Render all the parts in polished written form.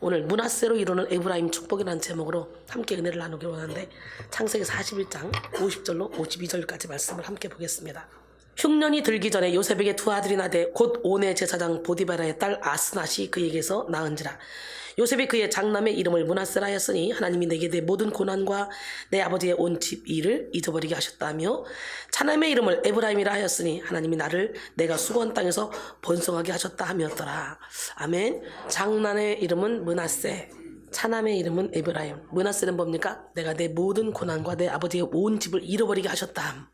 오늘 므낫세로 이루는 에브라임 축복이라는 제목으로 함께 은혜를 나누기로 하는데, 창세기 41장 50절로 52절까지 말씀을 함께 보겠습니다. 흉년이 들기 전에 요셉에게 두 아들이 나되 곧 온의 제사장 보디바라의 딸 아스낫이 그에게서 낳은지라. 요셉이 그의 장남의 이름을 므낫세라 하였으니 하나님이 내게 내 모든 고난과 내 아버지의 온 집 일을 잊어버리게 하셨다며, 차남의 이름을 에브라임이라 하였으니 하나님이 나를 내가 수고한 땅에서 번성하게 하셨다 하였더라. 아멘. 장남의 이름은 므낫세, 차남의 이름은 에브라임. 므낫세는 뭡니까? 내가 내 모든 고난과 내 아버지의 온 집을 잃어버리게 하셨다.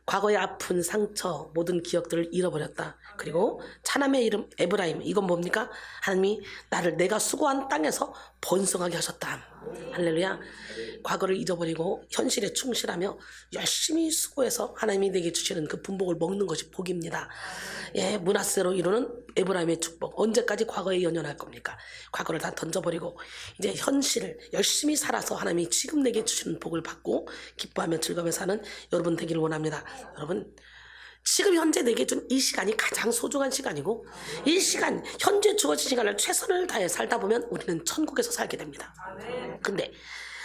과거의 아픈 상처, 모든 기억들을 잃어버렸다. 그리고 차남의 이름 에브라임, 이건 뭡니까? 하나님이 나를 내가 수고한 땅에서 번성하게 하셨다. 할렐루야. 과거를 잊어버리고 현실에 충실하며 열심히 수고해서 하나님이 내게 주시는 그 분복을 먹는 것이 복입니다. 예, 므낫세로 이루는 에브라임의 축복. 언제까지 과거에 연연할 겁니까? 과거를 다 던져버리고 이제 현실을 열심히 살아서 하나님이 지금 내게 주시는 복을 받고 기뻐하며 즐거워하며 사는 여러분 되기를 원합니다. 여러분, 지금 현재 내게 준 이 시간이 가장 소중한 시간이고, 이 시간, 현재 주어진 시간을 최선을 다해 살다 보면 우리는 천국에서 살게 됩니다. 근데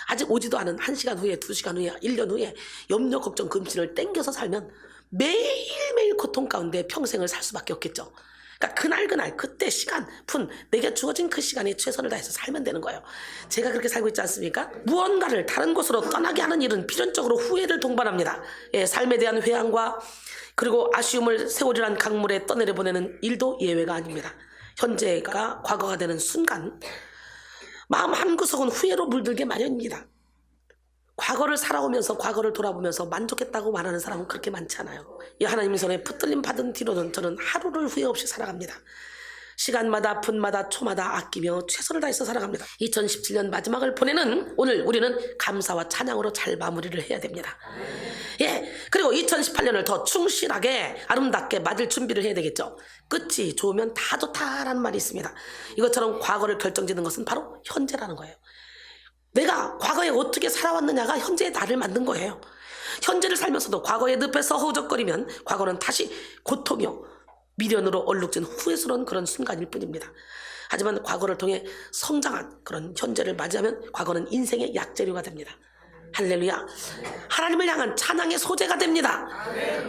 아직 오지도 않은 1시간 후에, 2시간 후에, 1년 후에 염려, 걱정, 금신을 땡겨서 살면 매일매일 고통 가운데 평생을 살 수밖에 없겠죠. 그러니까 그날 그때 시간, 내게 주어진 그 시간에 최선을 다해서 살면 되는 거예요. 제가 그렇게 살고 있지 않습니까? 무언가를 다른 곳으로 떠나게 하는 일은 필연적으로 후회를 동반합니다. 예, 삶에 대한 회한과 그리고 아쉬움을 세월이란 강물에 떠내려 보내는 일도 예외가 아닙니다. 현재가 과거가 되는 순간 마음 한구석은 후회로 물들게 마련입니다. 과거를 살아오면서 과거를 돌아보면서 만족했다고 말하는 사람은 그렇게 많지 않아요. 이 하나님의 손에 붙들림 받은 뒤로는 저는 하루를 후회 없이 살아갑니다. 시간마다 분마다 초마다 아끼며 최선을 다해서 살아갑니다. 2017년 마지막을 보내는 오늘 우리는 감사와 찬양으로 잘 마무리를 해야 됩니다. 예, 그리고 2018년을 더 충실하게 아름답게 맞을 준비를 해야 되겠죠. 끝이 좋으면 다 좋다라는 말이 있습니다. 이것처럼 과거를 결정짓는 것은 바로 현재라는 거예요. 내가 과거에 어떻게 살아왔느냐가 현재의 나를 만든 거예요. 현재를 살면서도 과거의 늪에서 허우적거리면 과거는 다시 고통이요 미련으로 얼룩진 후회스러운 그런 순간일 뿐입니다. 하지만 과거를 통해 성장한 그런 현재를 맞이하면 과거는 인생의 약재료가 됩니다. 할렐루야. 하나님을 향한 찬양의 소재가 됩니다.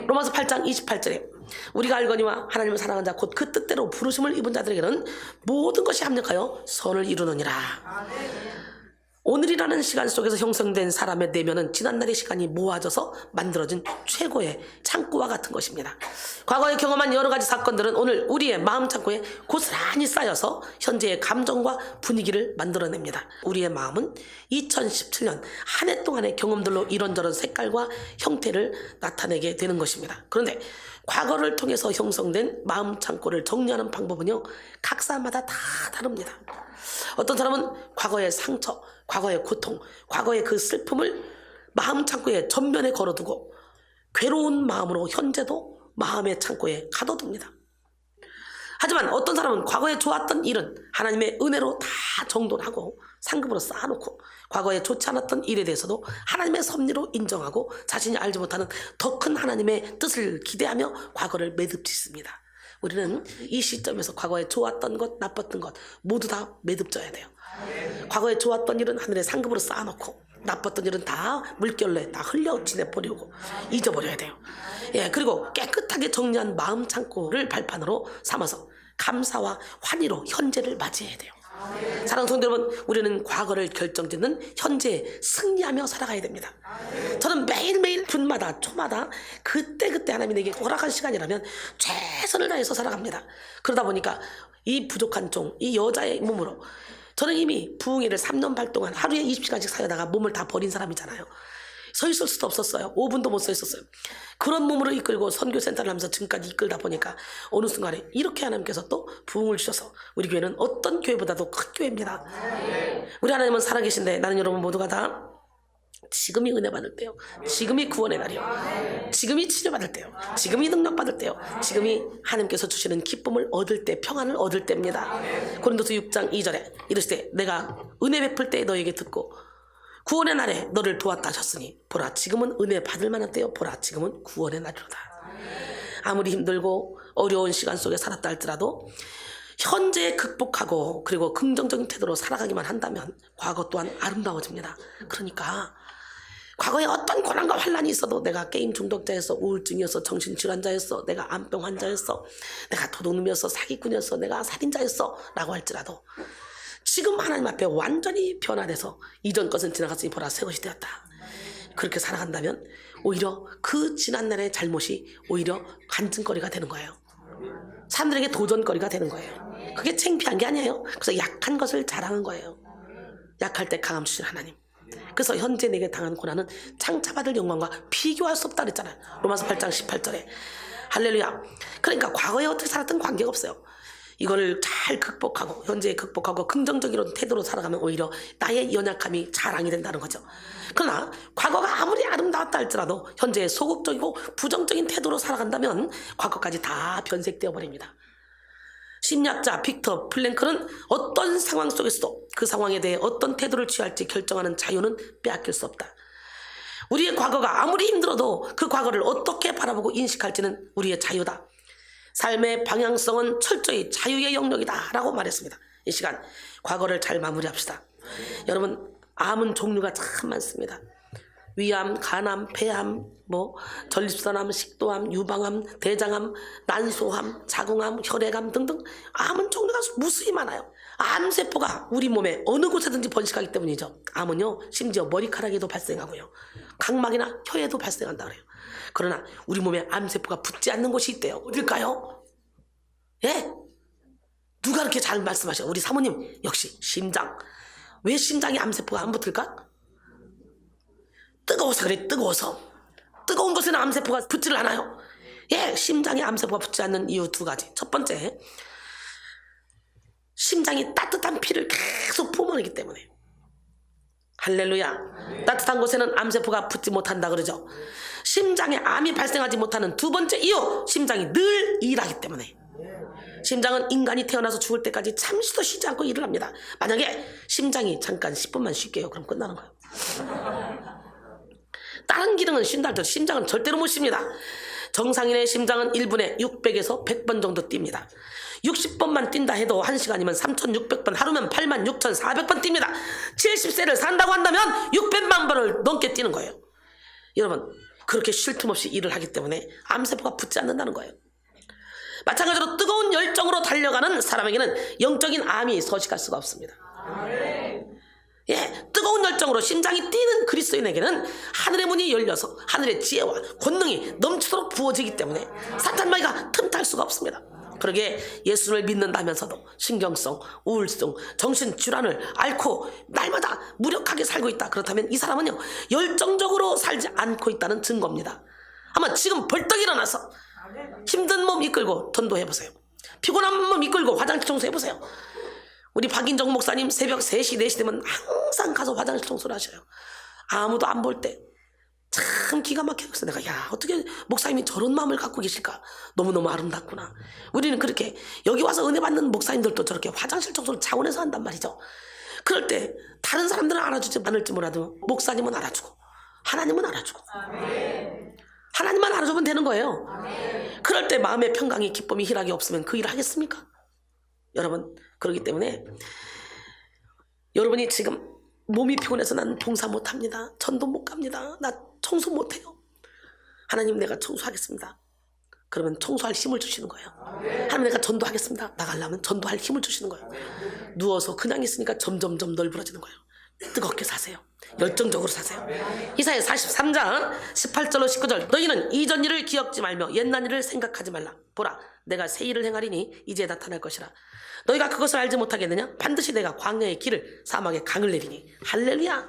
로마서 8장 28절에 우리가 알거니와 하나님을 사랑하는 자 곧 그 뜻대로 부르심을 입은 자들에게는 모든 것이 합력하여 선을 이루느니라. 오늘이라는 시간 속에서 형성된 사람의 내면은 지난날의 시간이 모아져서 만들어진 최고의 창고와 같은 것입니다. 과거에 경험한 여러 가지 사건들은 오늘 우리의 마음 창고에 고스란히 쌓여서 현재의 감정과 분위기를 만들어냅니다. 우리의 마음은 2017년 한 해 동안의 경험들로 이런저런 색깔과 형태를 나타내게 되는 것입니다. 그런데 과거를 통해서 형성된 마음 창고를 정리하는 방법은요, 각 사람마다 다 다릅니다. 어떤 사람은 과거의 상처, 과거의 고통, 과거의 그 슬픔을 마음 창고에 전면에 걸어두고 괴로운 마음으로 현재도 마음의 창고에 가둬둡니다. 하지만 어떤 사람은 과거에 좋았던 일은 하나님의 은혜로 다 정돈하고 상급으로 쌓아놓고 과거에 좋지 않았던 일에 대해서도 하나님의 섭리로 인정하고 자신이 알지 못하는 더 큰 하나님의 뜻을 기대하며 과거를 매듭짓습니다. 우리는 이 시점에서 과거에 좋았던 것, 나빴던 것 모두 다 매듭져야 돼요. 과거에 좋았던 일은 하늘에 상급으로 쌓아놓고 나빴던 일은 다 물결로 다 흘려 지내버리고 잊어버려야 돼요. 예, 그리고 깨끗하게 정리한 마음 창고를 발판으로 삼아서 감사와 환희로 현재를 맞이해야 돼요. 사랑하는 성도 여러분, 우리는 과거를 결정짓는 현재에 승리하며 살아가야 됩니다. 저는 매일매일 분마다 초마다 그때그때 하나님이 내게 허락한 시간이라면 최선을 다해서 살아갑니다. 그러다 보니까 이 부족한 종, 이 여자의 몸으로 저는 이미 부흥회를 3년 반 동안 하루에 20시간씩 사려다가 몸을 다 버린 사람이잖아요. 서 있을 수도 없었어요. 5분도 못 서 있었어요. 그런 몸으로 이끌고 선교센터를 하면서 지금까지 이끌다 보니까 어느 순간에 이렇게 하나님께서 또 부흥을 주셔서 우리 교회는 어떤 교회보다도 큰 교회입니다. 우리 하나님은 살아계신데 나는 여러분 모두가 다 지금이 은혜 받을 때요, 지금이 구원의 날이요, 지금이 치료받을 때요, 지금이 능력 받을 때요, 지금이 하나님께서 주시는 기쁨을 얻을 때, 평안을 얻을 때입니다. 고린도서 6장 2절에 이르시되 내가 은혜 베풀 때 너에게 듣고 구원의 날에 너를 도왔다 하셨으니 보라 지금은 은혜 받을 만한 때요, 보라 지금은 구원의 날이로다. 아무리 힘들고 어려운 시간 속에 살았다 할지라도 현재 극복하고 그리고 긍정적인 태도로 살아가기만 한다면 과거 또한 아름다워집니다. 그러니까 과거에 어떤 고난과 환란이 있어도 내가 게임 중독자였어, 우울증이었어, 정신질환자였어, 내가 암병 환자였어, 내가 도둑놈이었어, 사기꾼이었어, 내가 살인자였어 라고 할지라도 지금 하나님 앞에 완전히 변화돼서 이전 것은 지나갔으니 보라 새 것이 되었다. 그렇게 살아간다면 오히려 그 지난날의 잘못이 오히려 간증거리가 되는 거예요. 사람들에게 도전거리가 되는 거예요. 그게 창피한 게 아니에요. 그래서 약한 것을 자랑한 거예요. 약할 때 강함 주신 하나님. 그래서 현재 내게 당한 고난은 창차받을 영광과 비교할 수 없다 그랬잖아요. 로마서 8장 18절에. 할렐루야. 그러니까 과거에 어떻게 살았든 관계가 없어요. 이거를 잘 극복하고 현재 극복하고 긍정적인 태도로 살아가면 오히려 나의 연약함이 자랑이 된다는 거죠. 그러나 과거가 아무리 아름다웠다 할지라도 현재 소극적이고 부정적인 태도로 살아간다면 과거까지 다 변색되어 버립니다. 심리학자 빅터 플랭크는 어떤 상황 속에서도 그 상황에 대해 어떤 태도를 취할지 결정하는 자유는 빼앗길 수 없다. 우리의 과거가 아무리 힘들어도 그 과거를 어떻게 바라보고 인식할지는 우리의 자유다. 삶의 방향성은 철저히 자유의 영역이다 라고 말했습니다. 이 시간 과거를 잘 마무리합시다. 여러분, 암은 종류가 참 많습니다. 위암, 간암, 폐암, 전립선암, 식도암, 유방암, 대장암, 난소암, 자궁암, 혈액암 등등 암은 종류가 무수히 많아요. 암세포가 우리 몸에 어느 곳에든지 번식하기 때문이죠. 암은요, 심지어 머리카락에도 발생하고요, 각막이나 혀에도 발생한다 그래요. 그러나 우리 몸에 암세포가 붙지 않는 곳이 있대요. 어딜까요? 예? 누가 그렇게 잘 말씀하셔? 우리 사모님 역시 심장. 왜 심장에 암세포가 안 붙을까? 뜨거워서 그래. 뜨거워서. 뜨거운 곳에는 암세포가 붙지를 않아요. 예, 심장에 암세포가 붙지 않는 이유 두 가지. 첫 번째, 심장이 따뜻한 피를 계속 뿜어내기 때문에. 할렐루야. 따뜻한 곳에는 암세포가 붙지 못한다 그러죠. 심장에 암이 발생하지 못하는 두 번째 이유, 심장이 늘 일하기 때문에. 심장은 인간이 태어나서 죽을 때까지 잠시도 쉬지 않고 일을 합니다. 만약에 심장이 잠깐 10분만 쉴게요, 그럼 끝나는 거예요. 다른 기능은 쉰다 할지라도 심장은 절대로 못 쉽니다. 정상인의 심장은 1분에 600에서 100번 정도 뜁니다. 60번만 뛴다 해도 1시간이면 3600번, 하루면 86,400번 뜁니다. 70세를 산다고 한다면 600만 번을 넘게 뛰는 거예요. 여러분, 그렇게 쉴 틈 없이 일을 하기 때문에 암세포가 붙지 않는다는 거예요. 마찬가지로 뜨거운 열정으로 달려가는 사람에게는 영적인 암이 서식할 수가 없습니다. 예, 뜨거운 열정으로 심장이 뛰는 그리스도인에게는 하늘의 문이 열려서 하늘의 지혜와 권능이 넘치도록 부어지기 때문에 사탄마귀가 틈탈 수가 없습니다. 그러게 예수를 믿는다면서도 신경성, 우울증, 정신질환을 앓고 날마다 무력하게 살고 있다. 그렇다면 이 사람은요, 열정적으로 살지 않고 있다는 증거입니다. 아마 지금 벌떡 일어나서 힘든 몸 이끌고 전도해보세요. 피곤한 몸 이끌고 화장실 청소해보세요. 우리 박인정 목사님 새벽 3시, 4시 되면 항상 가서 화장실 청소를 하셔요. 아무도 안 볼 때. 참 기가 막혀요. 그래서 내가, 야, 어떻게 목사님이 저런 마음을 갖고 계실까? 너무너무 아름답구나. 우리는 그렇게 여기 와서 은혜 받는 목사님들도 저렇게 화장실 청소를 차원에서 한단 말이죠. 그럴 때 다른 사람들은 알아주지 않을지 몰라도 목사님은 알아주고 하나님은 알아주고 하나님만 알아주면 되는 거예요. 그럴 때 마음의 평강이, 기쁨이, 희락이 없으면 그 일을 하겠습니까? 여러분, 그렇기 때문에 여러분이 지금 몸이 피곤해서 난 봉사 못합니다, 전도 못 갑니다, 나 청소 못해요. 하나님, 내가 청소하겠습니다. 그러면 청소할 힘을 주시는 거예요. 하나님, 내가 전도하겠습니다. 나가려면 전도할 힘을 주시는 거예요. 누워서 그냥 있으니까 점점점 널브러지는 거예요. 뜨겁게 사세요. 열정적으로 사세요. 이사야 43장 18절로 19절. 너희는 이전 일을 기억지 말며 옛날 일을 생각하지 말라. 보라, 내가 새 일을 행하리니 이제 나타날 것이라. 너희가 그것을 알지 못하겠느냐? 반드시 내가 광야의 길을, 사막의 강을 내리니. 할렐루야.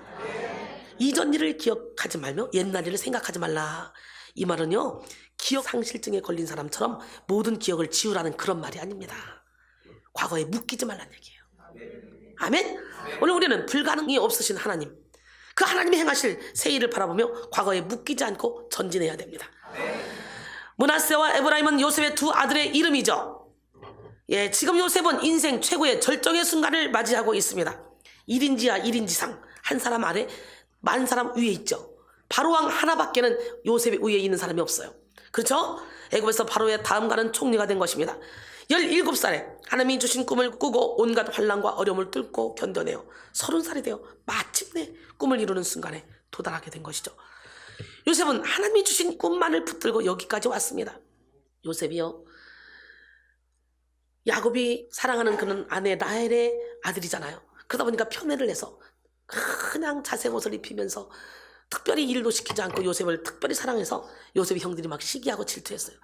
이전 일을 기억하지 말며 옛날 일을 생각하지 말라. 이 말은요, 기억 상실증에 걸린 사람처럼 모든 기억을 지우라는 그런 말이 아닙니다. 과거에 묶이지 말라는 얘기예요. 아멘? 오늘 우리는 불가능이 없으신 하나님, 그 하나님이 행하실 새 일을 바라보며 과거에 묶이지 않고 전진해야 됩니다. 므낫세와 에브라임은 요셉의 두 아들의 이름이죠. 예, 지금 요셉은 인생 최고의 절정의 순간을 맞이하고 있습니다. 1인지하 1인지상, 한 사람 아래 만 사람 위에 있죠. 바로왕 하나밖에는 요셉의 위에 있는 사람이 없어요. 그렇죠? 애굽에서 바로의 다음 가는 총리가 된 것입니다. 17살에 하나님이 주신 꿈을 꾸고 온갖 환난과 어려움을 뚫고 견뎌내어 30살이 되어 마침내 꿈을 이루는 순간에 도달하게 된 것이죠. 요셉은 하나님이 주신 꿈만을 붙들고 여기까지 왔습니다. 요셉이요, 야곱이 사랑하는 그는 아내 라헬의 아들이잖아요. 그러다 보니까 편애를 해서 그냥 자색 옷을 입히면서 특별히 일도 시키지 않고 요셉을 특별히 사랑해서 요셉의 형들이 막 시기하고 질투했어요.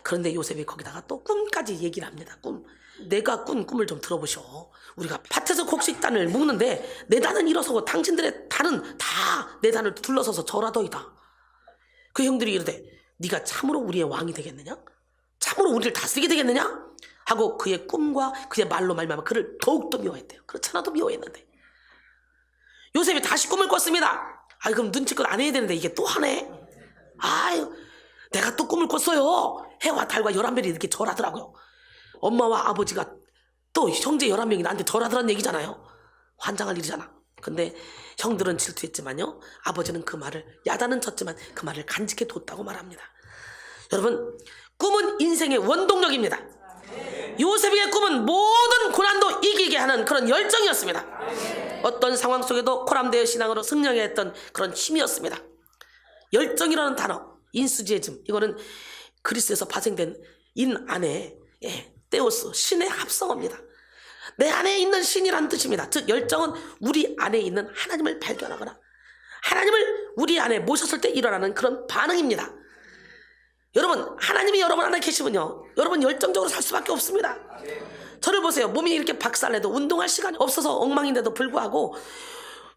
그런데 요셉이 거기다가 또 꿈까지 얘기를 합니다. 꿈. 내가 꾼 꿈을 좀 들어보셔. 우리가 밭에서 곡식단을 묶는데 내 단은 일어서고 당신들의 단은 다 내 단을 둘러서서 절하더이다. 그 형들이 이르되 네가 참으로 우리의 왕이 되겠느냐? 참으로 우리를 다스리게 되겠느냐? 하고 그의 꿈과 그의 말로 말미암아 그를 더욱더 미워했대요. 그렇잖아도 미워했는데 요셉이 다시 꿈을 꿨습니다. 아이, 그럼 눈치껏 안 해야 되는데 이게 또 하네. 아유, 내가 또 꿈을 꿨어요. 해와 달과 11별이 이렇게 절하더라고요. 엄마와 아버지가 또 형제 11명이 나한테 절하더란 얘기잖아요. 환장할 일이잖아. 근데 형들은 질투했지만요, 아버지는 그 말을, 야단은 쳤지만 그 말을 간직해 뒀다고 말합니다. 여러분, 꿈은 인생의 원동력입니다. 요셉의 꿈은 모든 고난도 이기게 하는 그런 열정이었습니다. 어떤 상황 속에도 코람데의 신앙으로 승리하게 했던 그런 힘이었습니다. 열정이라는 단어, 인수지에즘, 이거는 그리스에서 파생된 인 안에, 테오스, 신의 합성어입니다. 내 안에 있는 신이라는 뜻입니다. 즉 열정은 우리 안에 있는 하나님을 발견하거나 하나님을 우리 안에 모셨을 때 일어나는 그런 반응입니다. 여러분, 하나님이 여러분 안에 계시면요, 여러분 열정적으로 살 수밖에 없습니다. 저를 보세요. 몸이 이렇게 박살내도 운동할 시간이 없어서 엉망인데도 불구하고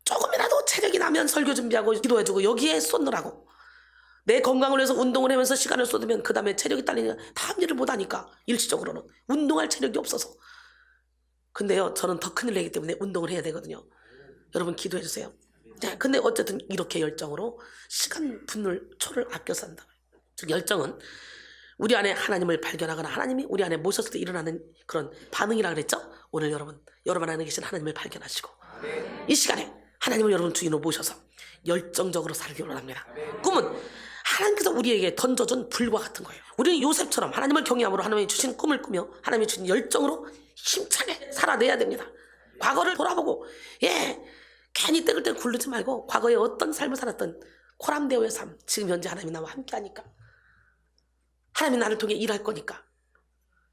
조금이라도 체력이 나면 설교 준비하고 기도해주고 여기에 쏟느라고, 내 건강을 위해서 운동을 하면서 시간을 쏟으면 그 다음에 체력이 딸리니까 다음 일을 못하니까, 일시적으로는 운동할 체력이 없어서. 근데요, 저는 더 큰일 내기 때문에 운동을 해야 되거든요. 여러분 기도해주세요. 네, 근데 어쨌든 이렇게 열정으로 시간, 분을, 초를 아껴 산다. 즉 열정은 우리 안에 하나님을 발견하거나 하나님이 우리 안에 모셨을 때 일어나는 그런 반응이라 그랬죠. 오늘 여러분 안에 계신 하나님을 발견하시고 이 시간에 하나님을 여러분 주인으로 모셔서 열정적으로 살기 원합니다. 꿈은 하나님께서 우리에게 던져준 불과 같은 거예요. 우리는 요셉처럼 하나님을 경외함으로 하나님이 주신 꿈을 꾸며 하나님이 주신 열정으로 힘차게 살아내야 됩니다. 과거를 돌아보고, 괜히 떼글떼글 굴르지 말고 과거에 어떤 삶을 살았던 코람데오의 삶, 지금 현재 하나님이 나와 함께하니까, 하나님이 나를 통해 일할 거니까,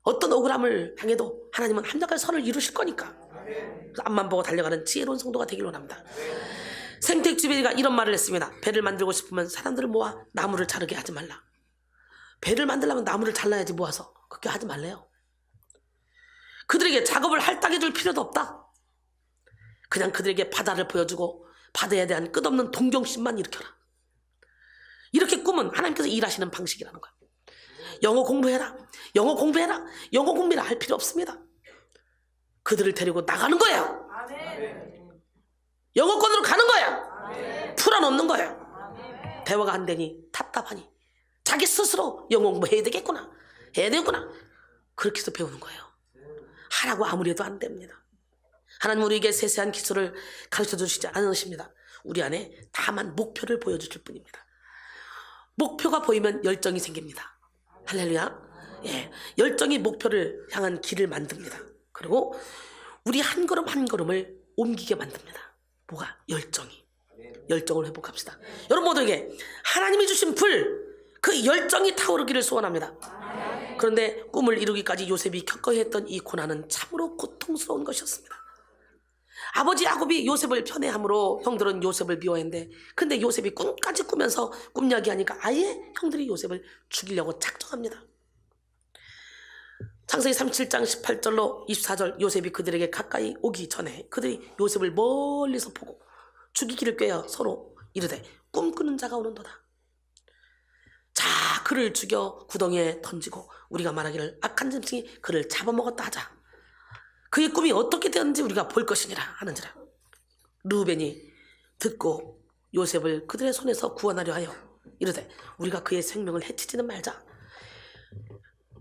어떤 억울함을 당해도 하나님은 한적한 선을 이루실 거니까, 앞만 보고 달려가는 지혜로운 성도가 되길 원합니다. 생택주베리가 이런 말을 했습니다. 배를 만들고 싶으면 사람들을 모아 나무를 자르게 하지 말라. 배를 만들려면 나무를 잘라야지, 모아서. 그렇게 하지 말래요. 그들에게 작업을 할당해 줄 필요도 없다. 그냥 그들에게 바다를 보여주고 바다에 대한 끝없는 동경심만 일으켜라. 이렇게 꿈은 하나님께서 일하시는 방식이라는 거예요. 영어 공부해라. 영어 공부해라. 영어 공부를 할 필요 없습니다. 그들을 데리고 나가는 거예요. 영어권으로 가는 거예요. 풀어놓는 거예요. 대화가 안 되니 답답하니 자기 스스로 영어 공부해야 되겠구나, 해야 되겠구나, 그렇게 해서 배우는 거예요. 하라고 아무리 해도 안 됩니다. 하나님 우리에게 세세한 기술을 가르쳐 주시지 않으십니다. 우리 안에 다만 목표를 보여주실 뿐입니다. 목표가 보이면 열정이 생깁니다. 할렐루야. 열정이 목표를 향한 길을 만듭니다. 그리고 우리 한 걸음 한 걸음을 옮기게 만듭니다. 뭐가? 열정이. 열정을 회복합시다. 여러분 모두에게 하나님이 주신 불, 그 열정이 타오르기를 소원합니다. 그런데 꿈을 이루기까지 요셉이 겪어야 했던 이 고난은 참으로 고통스러운 것이었습니다. 아버지 야곱이 요셉을 편애함으로 형들은 요셉을 미워했는데, 근데 요셉이 꿈까지 꾸면서 꿈 이야기하니까 아예 형들이 요셉을 죽이려고 작정합니다. 창세기 37장 18절로 24절, 요셉이 그들에게 가까이 오기 전에 그들이 요셉을 멀리서 보고 죽이기를 꾀어 서로 이르되 꿈꾸는 자가 오는도다. 자, 그를 죽여 구덩이에 던지고 우리가 말하기를 악한 짐승이 그를 잡아먹었다 하자. 그의 꿈이 어떻게 되었는지 우리가 볼 것이니라 하는지라. 르우벤이 듣고 요셉을 그들의 손에서 구원하려 하여 이르되 우리가 그의 생명을 해치지는 말자.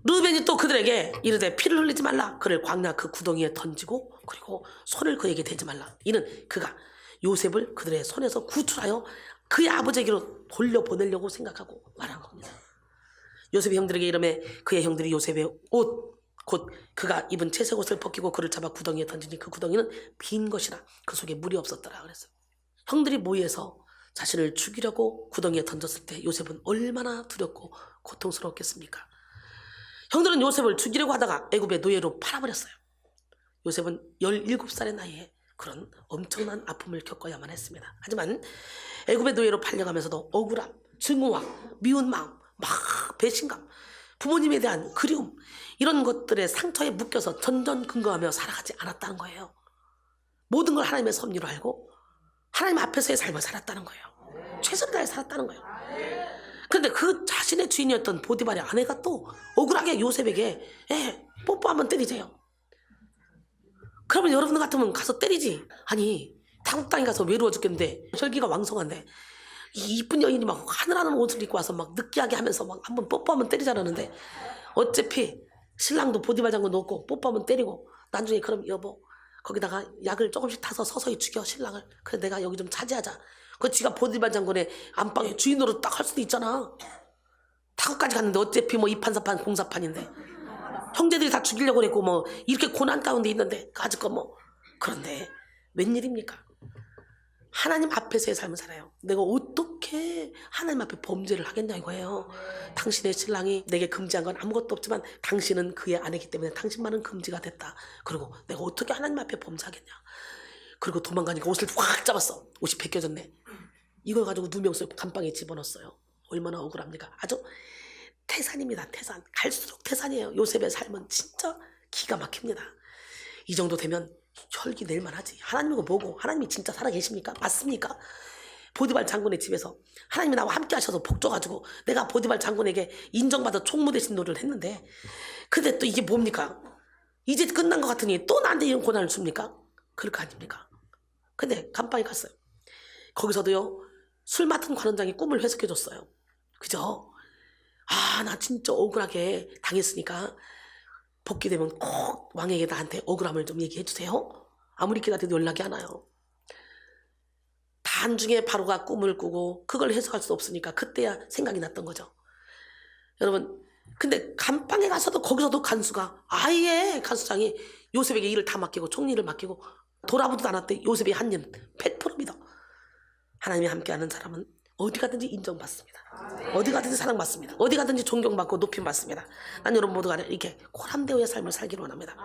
르우벤이 또 그들에게 이르되 피를 흘리지 말라. 그를 광야 그 구덩이에 던지고 그리고 손을 그에게 대지 말라. 이는 그가 요셉을 그들의 손에서 구출하여 그의 아버지에게로 돌려보내려고 생각하고 말한 겁니다. 요셉의 형들에게 이르매 그의 형들이 요셉의 옷 곧 그가 입은 채색 옷을 벗기고 그를 잡아 구덩이에 던지니 그 구덩이는 빈 것이라 그 속에 물이 없었더라 그랬어요. 형들이 모여서 자신을 죽이려고 구덩이에 던졌을 때 요셉은 얼마나 두렵고 고통스러웠겠습니까? 형들은 요셉을 죽이려고 하다가 애굽의 노예로 팔아버렸어요. 요셉은 17살의 나이에 그런 엄청난 아픔을 겪어야만 했습니다. 하지만 애굽의 노예로 팔려가면서도 억울함, 증오함, 미운 마음, 막 배신감, 부모님에 대한 그리움, 이런 것들의 상처에 묶여서 전전긍긍하며 살아가지 않았다는 거예요. 모든 걸 하나님의 섭리로 알고 하나님 앞에서의 삶을 살았다는 거예요. 최선을 다해 살았다는 거예요. 그런데 그 자신의 주인이었던 보디발의 아내가 또 억울하게 요셉에게 뽀뽀 한번 때리세요. 그러면 여러분 같으면 가서 때리지. 아니 타국 땅에 가서 외로워 죽겠는데 혈기가 왕성한데 이 이쁜 여인이 막 하늘하는 옷을 입고 와서 막 느끼하게 하면서 막 한번 뽀뽀 한번 때리자라는데 어차피 신랑도 보디발 장군 놓고 뽀뽀 한번 때리고 나중에 그럼 여보 거기다가 약을 조금씩 타서 서서히 죽여 신랑을. 그래 내가 여기 좀 차지하자. 그 지가 보디발 장군의 안방에 주인으로 딱 할 수도 있잖아. 타국까지 갔는데 어차피 뭐 이판사판 공사판인데 형제들이 다 죽이려고 그랬고 뭐 이렇게 고난 가운데 있는데 가지고 뭐. 그런데 웬일입니까? 하나님 앞에서의 삶을 살아요. 내가 어떻게 하나님 앞에 범죄를 하겠냐 이거예요. 당신의 신랑이 내게 금지한 건 아무것도 없지만 당신은 그의 아내이기 때문에 당신만은 금지가 됐다. 그리고 내가 어떻게 하나님 앞에 범죄하겠냐. 그리고 도망가니까 옷을 확 잡았어. 옷이 벗겨졌네. 이걸 가지고 누명서 감방에 집어넣었어요. 얼마나 억울합니까? 아주 태산입니다. 태산. 갈수록 태산이에요. 요셉의 삶은 진짜 기가 막힙니다. 이 정도 되면 혈기 낼만 하지. 하나님이고 뭐고 하나님이 진짜 살아계십니까? 맞습니까? 보디발 장군의 집에서 하나님이 나와 함께 하셔서 복 줘가지고 내가 보디발 장군에게 인정받아 총무 대신 노릇을 했는데 근데 또 이게 뭡니까? 이제 끝난 것 같으니 또 나한테 이런 고난을 줍니까? 그럴 거 아닙니까? 근데 감방에 갔어요. 거기서도요 술 맡은 관원장이 꿈을 해석해줬어요. 그죠? 아 나 진짜 억울하게 당했으니까 복귀되면 꼭 왕에게 나한테 억울함을 좀 얘기해 주세요. 아무리 기다려도 연락이 안 와요. 단중에 바로가 꿈을 꾸고 그걸 해석할 수 없으니까 그때야 생각이 났던 거죠. 여러분 근데 감방에 가서도 거기서도 간수가 아예 간수장이 요셉에게 일을 다 맡기고 총리를 맡기고 돌아보지도 않았대. 요셉이 한 일 100% 믿어. 하나님이 함께하는 사람은 어디 가든지 인정받습니다. 어디 가든지 사랑받습니다. 어디 가든지 존경받고 높임받습니다. 난 여러분 모두가 이렇게 고람되어의 삶을 살기를 원합니다.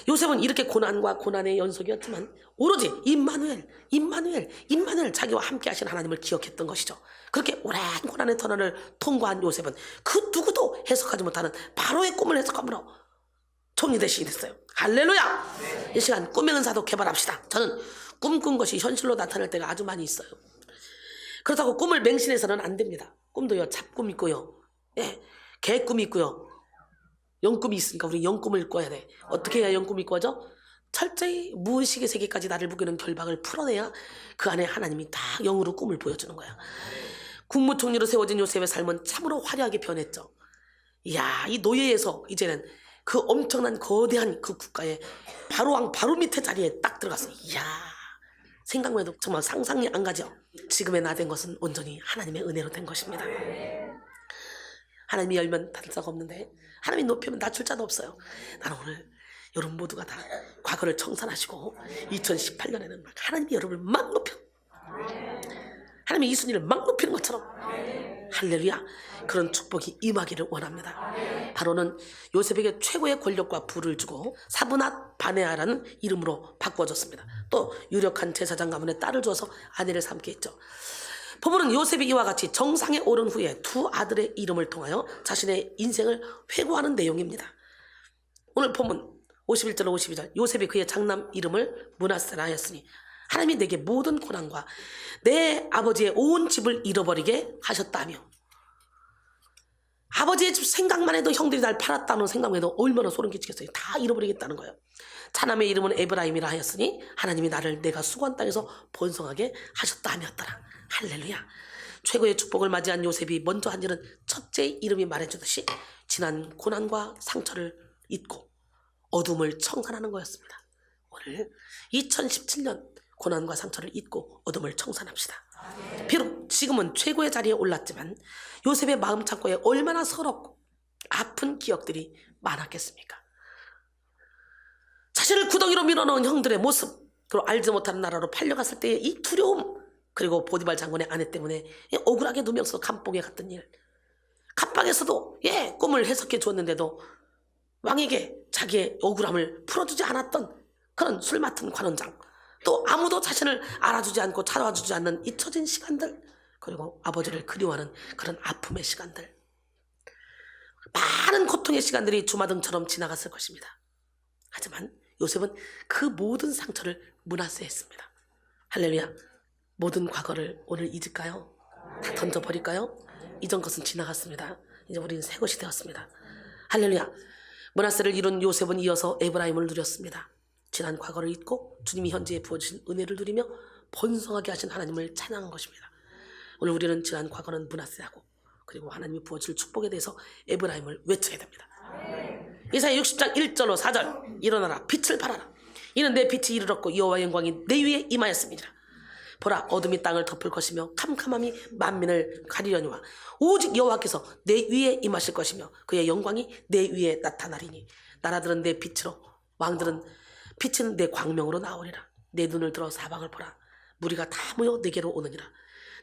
요셉은 이렇게 고난과 고난의 연속이었지만 오로지 임마누엘 자기와 함께 하신 하나님을 기억했던 것이죠. 그렇게 오랜 고난의 터널을 통과한 요셉은 그 누구도 해석하지 못하는 바로의 꿈을 해석함으로 총리 대신이 됐어요. 할렐루야! 이 시간 꿈의 은사도 개발합시다. 저는 꿈꾼 것이 현실로 나타날 때가 아주 많이 있어요. 그렇다고 꿈을 맹신해서는 안 됩니다. 꿈도요 잡꿈 있고요 개꿈이 있고요 영꿈이 있으니까 우리 영꿈을 꿔야 돼. 어떻게 해야 영꿈이 꿔져? 철저히 무의식의 세계까지 나를 묶이는 결박을 풀어내야 그 안에 하나님이 다 영으로 꿈을 보여주는 거야. 국무총리로 세워진 요셉의 삶은 참으로 화려하게 변했죠. 이야 이 노예에서 이제는 그 엄청난 거대한 그 국가의 바로왕 바로 밑에 자리에 딱 들어갔어. 이야 생각만 해도 정말 상상이 안 가죠. 지금의 나 된 것은 온전히 하나님의 은혜로 된 것입니다. 하나님이 열면 닫을 자가 없는데 하나님이 높이면 낮출 자도 없어요. 나는 오늘 여러분 모두가 다 과거를 청산하시고 2018년에는 하나님이 여러분을 막 높여 하나님이 이순이를 막 높이는 것처럼 할렐루야 그런 축복이 임하기를 원합니다. 바로는 요셉에게 최고의 권력과 부를 주고 사브낫 바네아라는 이름으로 바꿔줬습니다. 또 유력한 제사장 가문의 딸을 주어서 아내를 삼게 했죠. 부부는 요셉이 이와 같이 정상에 오른 후에 두 아들의 이름을 통하여 자신의 인생을 회고하는 내용입니다. 오늘 본문 51절로 52절 요셉이 그의 장남 이름을 므낫세라 하였으니 하나님이 내게 모든 고난과 내 아버지의 온 집을 잃어버리게 하셨다며. 아버지의 집 생각만 해도 형들이 날 팔았다는 생각만 해도 얼마나 소름 끼치겠어요. 다 잃어버리겠다는 거예요. 차남의 이름은 에브라임이라 하였으니 하나님이 나를 내가 수고한 땅에서 번성하게 하셨다 하였더라. 할렐루야. 최고의 축복을 맞이한 요셉이 먼저 한 일은 첫째 이름이 말해주듯이 지난 고난과 상처를 잊고 어둠을 청산하는 거였습니다. 오늘 2017년 고난과 상처를 잊고 어둠을 청산합시다. 비록 지금은 최고의 자리에 올랐지만 요셉의 마음 창고에 얼마나 서럽고 아픈 기억들이 많았겠습니까? 자신을 구덩이로 밀어넣은 형들의 모습, 그리고 알지 못하는 나라로 팔려갔을 때의 이 두려움, 그리고 보디발 장군의 아내 때문에 억울하게 누명서 감옥에 갔던 일, 감방에서도 꿈을 해석해 주었는데도 왕에게 자기의 억울함을 풀어주지 않았던 그런 술 맡은 관원장, 또 아무도 자신을 알아주지 않고 찾아와주지 않는 잊혀진 시간들, 그리고 아버지를 그리워하는 그런 아픔의 시간들, 많은 고통의 시간들이 주마등처럼 지나갔을 것입니다. 하지만 요셉은 그 모든 상처를 므낫세했습니다. 할렐루야. 모든 과거를 오늘 잊을까요? 다 던져버릴까요? 이전 것은 지나갔습니다. 이제 우리는 새 것이 되었습니다. 할렐루야. 므낫세를 이룬 요셉은 이어서 에브라임을 누렸습니다. 지난 과거를 잊고 주님이 현재에 부어주신 은혜를 누리며 번성하게 하신 하나님을 찬양한 것입니다. 오늘 우리는 지난 과거는 므낫세하고, 그리고 하나님이 부어줄 축복에 대해서 에브라임을 외쳐야 됩니다. 이사야 60장 1절로 4절. 일어나라, 빛을 발하라. 이는 내 빛이 이르렀고 여호와의 영광이 내 위에 임하였습니다. 보라, 어둠이 땅을 덮을 것이며 캄캄함이 만민을 가리려니와 오직 여호와께서 내 위에 임하실 것이며 그의 영광이 내 위에 나타나리니 나라들은 내 빛으로, 왕들은 빛은 내 광명으로 나오리라. 내 눈을 들어 사방을 보라. 무리가 다 모여 내게로 오느니라.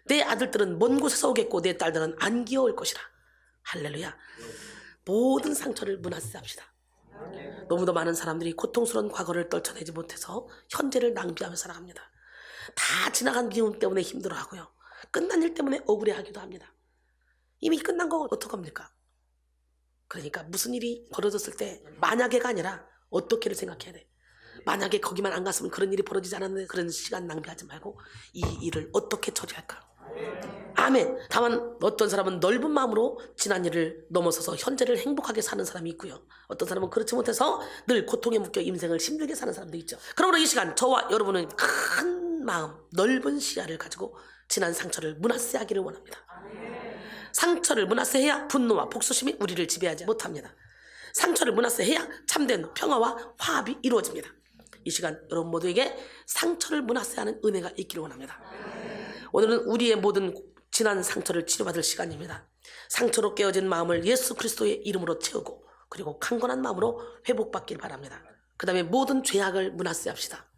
내 아들들은 먼 곳에서 오겠고 내 딸들은 안기어 올 것이라. 할렐루야. 모든 상처를 므낫세합시다. 너무도 많은 사람들이 고통스러운 과거를 떨쳐내지 못해서 현재를 낭비하며 살아갑니다. 다 지나간 미움 때문에 힘들어하고요, 끝난 일 때문에 억울해하기도 합니다. 이미 끝난 거 어떡합니까? 그러니까 무슨 일이 벌어졌을 때 만약에가 아니라 어떻게를 생각해야 돼. 만약에 거기만 안 갔으면 그런 일이 벌어지지 않았는데, 그런 시간 낭비하지 말고 이 일을 어떻게 처리할까? 아멘. 다만 어떤 사람은 넓은 마음으로 지난 일을 넘어서서 현재를 행복하게 사는 사람이 있고요, 어떤 사람은 그렇지 못해서 늘 고통에 묶여 인생을 힘들게 사는 사람도 있죠. 그러므로 이 시간 저와 여러분은 큰 마음, 넓은 시야를 가지고 지난 상처를 므낫세하기를 원합니다. 상처를 므낫세해야 분노와 복수심이 우리를 지배하지 못합니다. 상처를 므낫세해야 참된 평화와 화합이 이루어집니다. 이 시간 여러분 모두에게 상처를 므낫세하는 은혜가 있기를 원합니다. 오늘은 우리의 모든 지난 상처를 치료받을 시간입니다. 상처로 깨어진 마음을 예수 그리스도의 이름으로 채우고, 그리고 강건한 마음으로 회복받길 바랍니다. 그 다음에 모든 죄악을 므낫세합시다.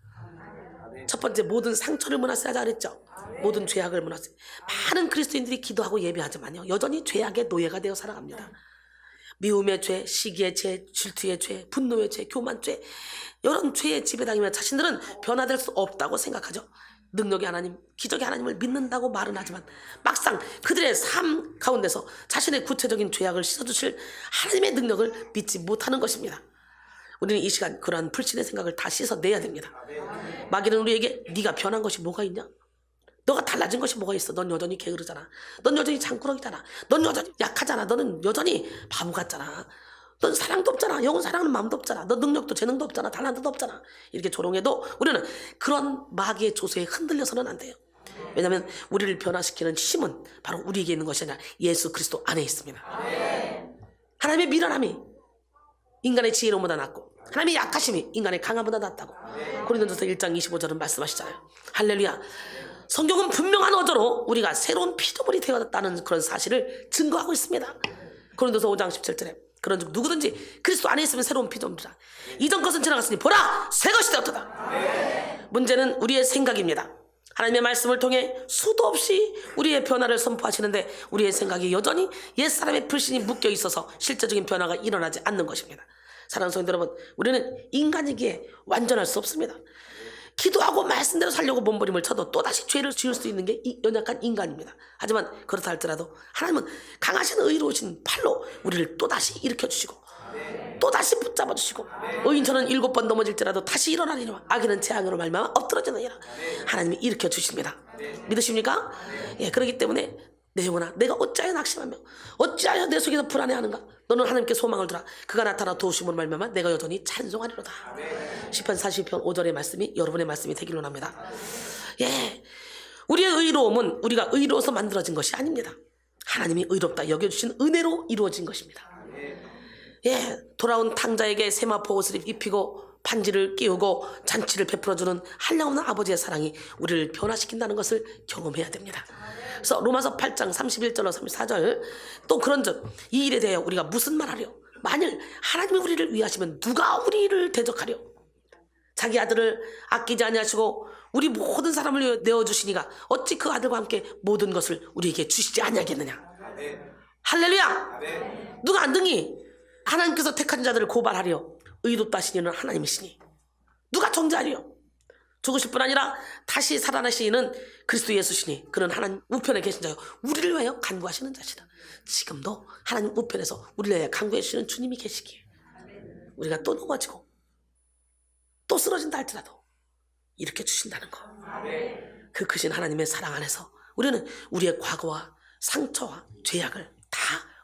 첫 번째, 모든 상처를 므낫세하자 그랬죠. 모든 죄악을 므낫세. 많은 그리스도인들이 기도하고 예배하지만요, 여전히 죄악의 노예가 되어 살아갑니다. 미움의 죄, 시기의 죄, 질투의 죄, 분노의 죄, 교만죄, 이런 죄에 지배당하며 자신들은 변화될 수 없다고 생각하죠. 능력의 하나님, 기적의 하나님을 믿는다고 말은 하지만 막상 그들의 삶 가운데서 자신의 구체적인 죄악을 씻어주실 하나님의 능력을 믿지 못하는 것입니다. 우리는 이 시간 그러한 불신의 생각을 다 씻어내야 됩니다. 마귀는 우리에게 네가 변한 것이 뭐가 있냐? 너가 달라진 것이 뭐가 있어? 넌 여전히 게으르잖아. 넌 여전히 장꾸러기잖아. 넌 여전히 약하잖아. 너는 여전히 바보 같잖아. 넌 사랑도 없잖아. 영혼 사랑하는 마음도 없잖아. 너 능력도 재능도 없잖아. 달란트도 없잖아. 이렇게 조롱해도 우리는 그런 마귀의 조소에 흔들려서는 안 돼요. 왜냐하면 우리를 변화시키는 힘은 바로 우리에게 있는 것이 아니라 예수 그리스도 안에 있습니다. 하나님의 미련함이 인간의 지혜로움보다 낫고, 하나님의 약하심이 인간의 강함보다 낫다고 고린도전서 1장 25절은 말씀하시잖아요. 할렐루야. 성경은 분명한 어조로 우리가 새로운 피조물이 되었다는 그런 사실을 증거하고 있습니다. 고린도서 5장 17절에 그런즉 누구든지 그리스도 안에 있으면 새로운 피조물이라. 이전 것은 지나갔으니 보라, 새 것이 되었도다. 문제는 우리의 생각입니다. 하나님의 말씀을 통해 수도 없이 우리의 변화를 선포하시는데 우리의 생각이 여전히 옛사람의 불신이 묶여 있어서 실제적인 변화가 일어나지 않는 것입니다. 사랑하는 성도 여러분, 우리는 인간이기에 완전할 수 없습니다. 기도하고 말씀대로 살려고 몸부림을 쳐도 또다시 죄를 지을 수 있는 게 연약한 인간입니다. 하지만 그렇다 할지라도 하나님은 강하신 의로우신 팔로 우리를 또다시 일으켜주시고 또다시 붙잡아주시고, 의인처럼 7번 넘어질지라도 다시 일어나리라. 악인은 재앙으로 말미암아 엎드러지느니라. 하나님이 일으켜주십니다. 믿으십니까? 예, 그렇기 때문에 내 영혼아, 내가 어찌하여 낙심하며 어찌하여 내 속에서 불안해하는가? 너는 하나님께 소망을 두라. 그가 나타나 도우심으로 말미암아 내가 여전히 찬송하리로다. 시편 40편 5절의 말씀이 여러분의 말씀이 되기를 원합니다. 예, 우리의 의로움은 우리가 의로워서 만들어진 것이 아닙니다. 하나님이 의롭다 여겨주신 은혜로 이루어진 것입니다. 예, 돌아온 탕자에게 세마포 옷을 입히고 반지를 끼우고 잔치를 베풀어주는 한량없는 아버지의 사랑이 우리를 변화시킨다는 것을 경험해야 됩니다. 그래서 로마서 8장 31절로 34절, 또 그런즉 이 일에 대하여 우리가 무슨 말하려? 만일 하나님이 우리를 위하시면 누가 우리를 대적하려? 자기 아들을 아끼지 아니하시고 우리 모든 사람을 위해 내어주시니가 어찌 그 아들과 함께 모든 것을 우리에게 주시지 아니하겠느냐. 할렐루야. 누가 안 등이 하나님께서 택한 자들을 고발하려 의롭다 하시니는 하나님이시니 누가 정죄하리요. 죽으실 뿐 아니라 다시 살아나시는 그리스도 예수시니 그는 하나님 우편에 계신 자요 우리를 위하여 간구하시는 자시다. 지금도 하나님 우편에서 우리를 위하여 간구해 주시는 주님이 계시기에 우리가 또 넘어지고 또 쓰러진다 할지라도 이렇게 주신다는 거. 그 크신 하나님의 사랑 안에서 우리는 우리의 과거와 상처와 죄악을 다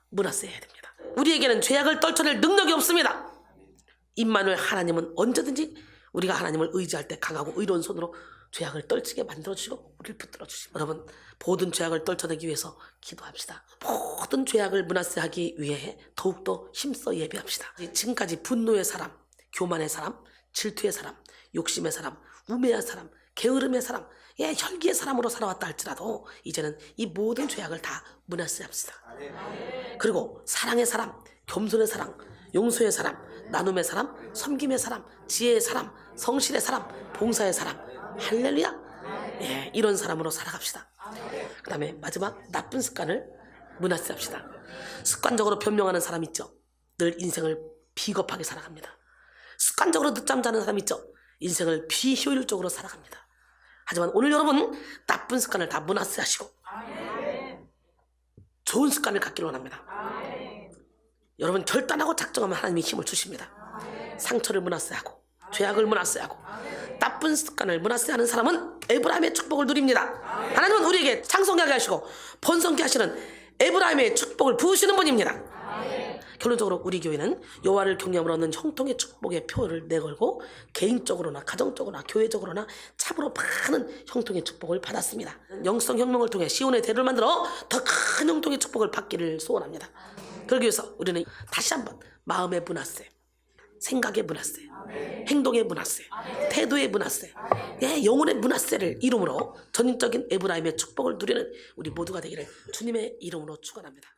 문화세해야 됩니다. 우리에게는 죄악을 떨쳐낼 능력이 없습니다. 임마누엘 하나님은 언제든지 우리가 하나님을 의지할 때 강하고 의로운 손으로 죄악을 떨치게 만들어주시고 우리를 붙들어 주십니다. 여러분 모든 죄악을 떨쳐내기 위해서 기도합시다. 모든 죄악을 문화세하기 위해 더욱더 힘써 예배합시다. 지금까지 분노의 사람, 교만의 사람, 질투의 사람, 욕심의 사람, 우매한 사람, 게으름의 사람, 혈기의 사람으로 살아왔다 할지라도 이제는 이 모든 죄악을 다 문화세합시다. 그리고 사랑의 사람, 겸손의 사람, 용서의 사람, 나눔의 사람, 섬김의 사람, 지혜의 사람, 성실의 사람, 봉사의 사람, 할렐루야. 이런 사람으로 살아갑시다. 그 다음에 마지막 나쁜 습관을 문화세합시다. 습관적으로 변명하는 사람 있죠. 늘 인생을 비겁하게 살아갑니다. 습관적으로 늦잠 자는 사람 있죠. 인생을 비효율적으로 살아갑니다. 하지만 오늘 여러분 나쁜 습관을 다 문화세하시고 좋은 습관을 갖기를 원합니다. 여러분 결단하고 작정하면 하나님이 힘을 주십니다. 상처를 문화세하고 죄악을 문화세하고 나쁜 습관을 문화세하는 사람은 에브라임의 축복을 누립니다. 하나님은 우리에게 창성하게 하시고 번성케 하시는 에브라임의 축복을 부으시는 분입니다. 결론적으로 우리 교회는 여호와를 경외함으로 얻는 형통의 축복의 표를 내걸고 개인적으로나 가정적으로나 교회적으로나 참으로 많은 형통의 축복을 받았습니다. 영성 혁명을 통해 시온의 대를 만들어 더 큰 형통의 축복을 받기를 소원합니다. 그러기 위해서 우리는 다시 한번 마음의 문화세, 생각의 문화세, 행동의 문화세, 태도의 문화세, 영혼의 문화세를 이름으로 전인적인 에브라임의 축복을 누리는 우리 모두가 되기를 주님의 이름으로 축원합니다.